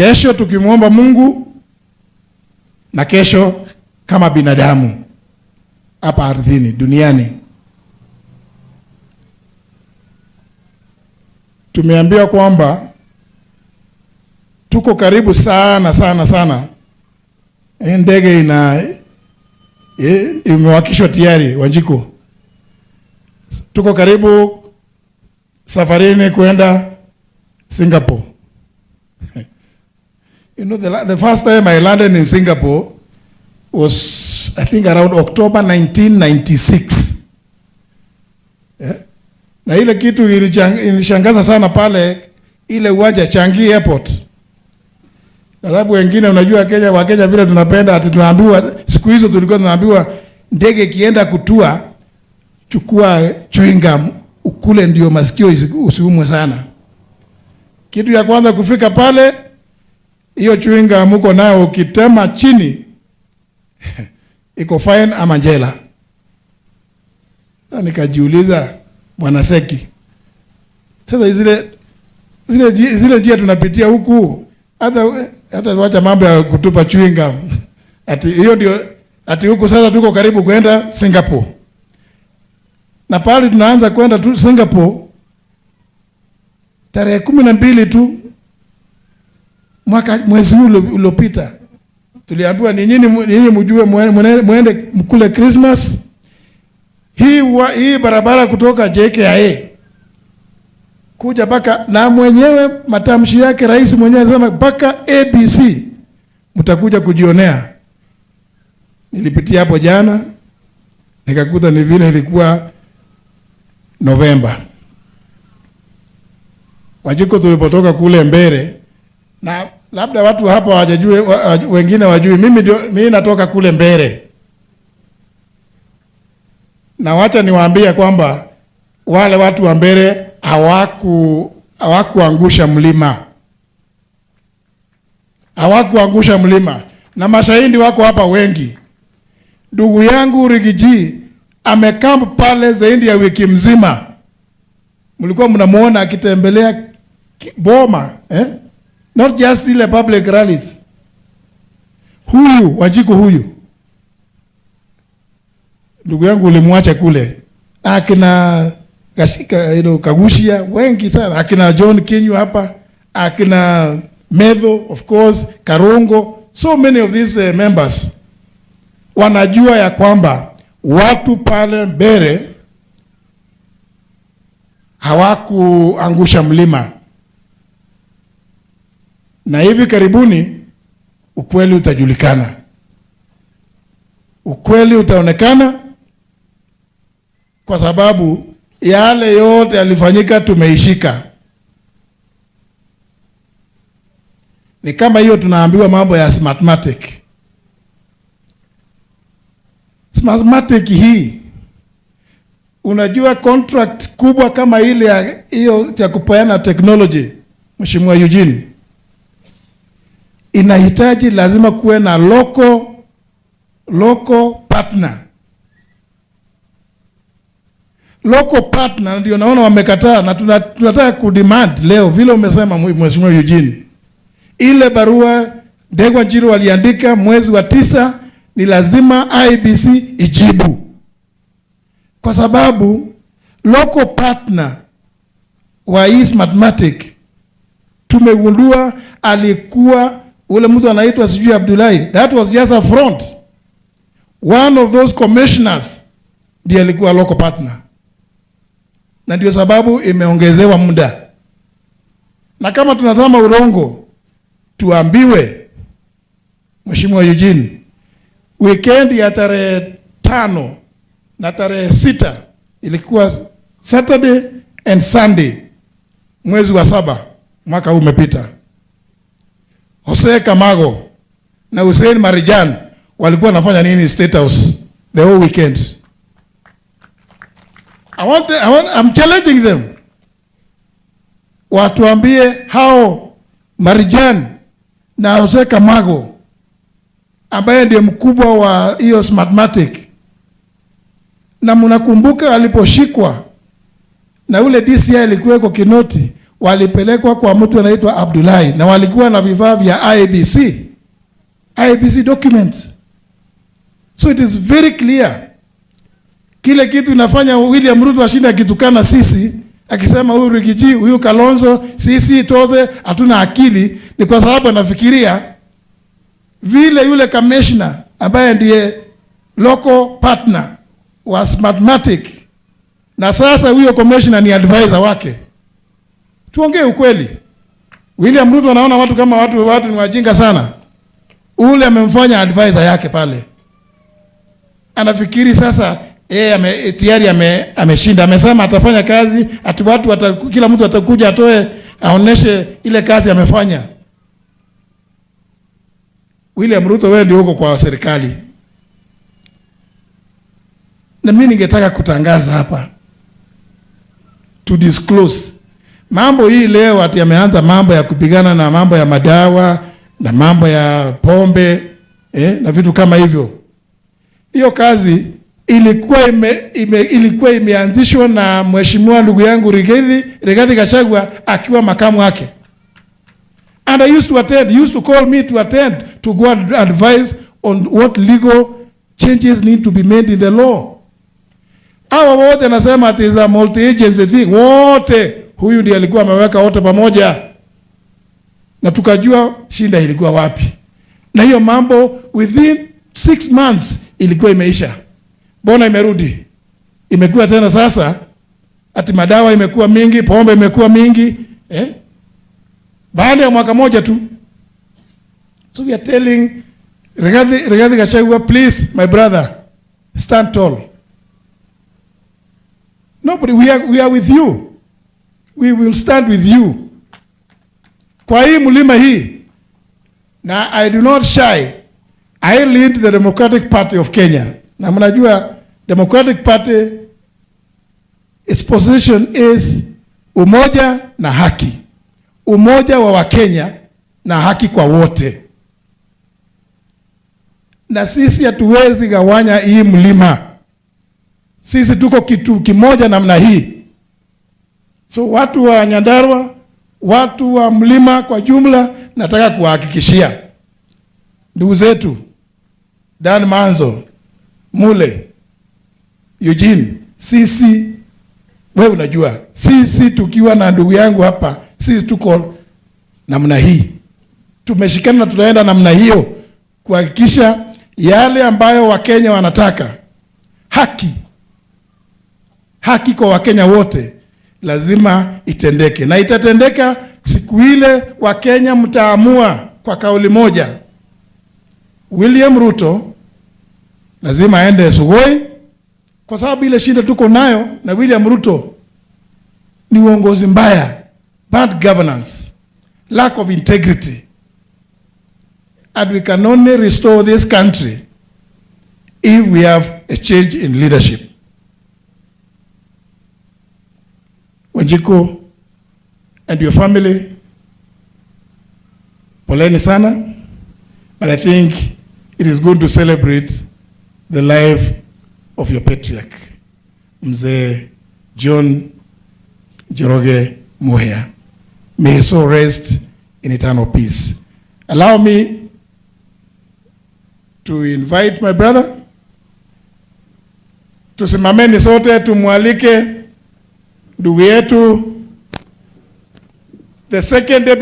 Kesho tukimwomba Mungu, na kesho kama binadamu hapa ardhini duniani. Tumeambiwa kwamba tuko karibu sana. Ndege imewakishwa tayari Wanjiko. Tuko karibu safarini kwenda Singapore. You know, the first time I landed in Singapore was, I think, around October 1996. Yeah? Na ile kitu ilishangaza sana pale ile uwanja Changi Airport. Kwa sababu wengine unajua Wakenya vile tunapenda, ati tunaambiwa siku hizo tulikuwa tunaambiwa ndege kienda kutua, chukua chewing gum ukule ndio masikio usiumwe sana. Kitu ya kwanza kufika pale, hiyo chewing gum uko nayo ukitema chini iko fine ama jela. Nikajiuliza, Bwana Seki, sasa zile njia tunapitia huku, hata wacha mambo ya kutupa chewing gum. Ati hiyo ndio, ati huku sasa tuko karibu kwenda Singapore. Na pale tunaanza kwenda tu Singapore tarehe 12 tu mwezi huu uliopita. Tuliambiwa ni nyinyi mjue muende mkule Christmas. Hii barabara kutoka JKIA kuja baka, na mwenyewe matamshi yake rais mwenyewe anasema baka ABC mtakuja kujionea. Nilipitia hapo jana nikakuta ni vile ilikuwa Novemba. Wanjiko tulipotoka kule Mbere, na labda watu hapa hawajajue, wengine wajui, mimi natoka kule Mbere. Na wacha niwaambie kwamba wale watu wa Mbere hawakuangusha mlima. Hawakuangusha mlima. Na mashahidi wako hapa wengi. Ndugu yangu Rigiji amekamp pale zaidi ya wiki mzima. Mlikuwa mnamuona akitembelea boma, not just ile public rallies. Wanjiko huyu ndugu yangu ulimwacha kule, akina Kagushia wengi sana, akina John Kinyu hapa, akina Medho, of course, Karongo, so many of these members wanajua ya kwamba watu pale Mbere hawakuangusha mlima. Na hivi karibuni ukweli utajulikana. Ukweli utaonekana, kwa sababu yale yote yalifanyika tumeishika. Ni kama hiyo tunaambiwa mambo ya Smartmatic. Smartmatic hii, unajua contract kubwa kama ile hiyo ya kupeana technology, Mheshimiwa Eugene, inahitaji lazima kuwe na local partner. Local partner ndio naona wamekataa, na tunataka kudemand leo vile umesema Mheshimiwa Eugene. Ile barua Ndegwa Njiru waliandika mwezi wa 9 ni lazima IBC ijibu. Kwa sababu local partner wa hii Smartmatic tumegundua alikuwa ule mtu anaitwa sijui Abdullahi. That was just a front. One of those commissioners ndiye alikuwa local partner. Na ndio sababu imeongezewa muda. Na kama tunatazama urongo, tuambiwe Mheshimiwa Eugene, weekend ya tarehe 5 na tarehe 6 ilikuwa Saturday and Sunday mwezi wa 7 mwaka huu umepita. Jose Kamago na Hussein Marijan walikuwa nafanya nini State House the whole weekend? I'm challenging them. Watuambie hao Marijan na Jose Kamago ambaye ndiye mkubwa wa hiyo Smartmatic. Na mnakumbuka aliposhikwa na ule DCI alikuwa kwa Kinoti, walipelekwa kwa mtu anaitwa Abdullahi na walikuwa na vifaa vya IEBC documents. So it is very clear. Kile kitu inafanya William Ruto ashinda akitukana sisi, akisema huyu Rigiji, huyu Kalonzo, sisi toze hatuna akili, ni kwa sababu anafikiria vile yule commissioner ambaye ndiye local partner wa Smartmatic, na sasa huyo commissioner ni advisor wake. Tuongee ukweli. William Ruto anaona watu kama watu ni wajinga sana. Ule amemfanya advisor yake pale. Anafikiri sasa tayari ameshinda, amesema atafanya kazi, ati kila mtu atakuja atoe aoneshe ile kazi amefanya. William Ruto, wewe ndio uko kwa serikali. Na mimi ningetaka kutangaza hapa to disclose mambo hii leo, ati ameanza mambo ya kupigana na mambo ya madawa na mambo ya pombe na vitu kama hivyo. Hiyo kazi ilikuwa imeanzishwa na mheshimiwa ndugu yangu Rigathi Gachagua akiwa makamu wake. And I used to attend, he used to call me to attend, to go and advise on what legal changes need to be made in the law. Hawa wote nasema it is a multi-agency thing. Wote, huyu ndiye alikuwa ameweka wote pamoja. Na tukajua shinda ilikuwa wapi. Na hiyo mambo within 6 months ilikuwa imeisha. Bona imerudi. Imekuwa tena sasa, ati madawa imekuwa mingi, pombe imekuwa mingi. Baada ya mwaka moja tu. So we are telling Rigathi Gachagua, please, my brother, stand tall. Nobody, we are with you. We will stand with you. Kwa hii mlima hii, na I do not shy. I lead the Democratic Party of Kenya. Na mnajua Democratic Party, its position is umoja na haki. Umoja wa Wakenya na haki kwa wote. Na sisi hatuwezi gawanya hii mlima. Sisi tuko kitu kimoja namna hii. So watu wa Nyandarua, watu wa mlima kwa jumla, nataka kuhakikishia ndugu zetu Dan Manzo, Mule, Eugene, sisi, wewe unajua, sisi tukiwa na ndugu yangu hapa, sisi tuko namna hii. Tumeshikana na tutaenda namna hiyo kuhakikisha yale ambayo Wakenya wanataka, haki kwa Wakenya wote, lazima itendeke. Na itatendeka siku ile Wakenya mtaamua kwa kauli moja. William Ruto lazima aende Sugoi, kwa sababu ile shida tuko nayo na William Ruto ni uongozi mbaya, bad governance, lack of integrity. And we can only restore this country if we have a change in leadership. Wanjiku and your family, poleni sana, but I think it is good to celebrate the life of your patriarch, Mzee John Njoroge Muhia. May his soul rest in eternal peace. Allow me to invite my brother. Tusimameni sote tumwalike ndugu yetu, the second deputy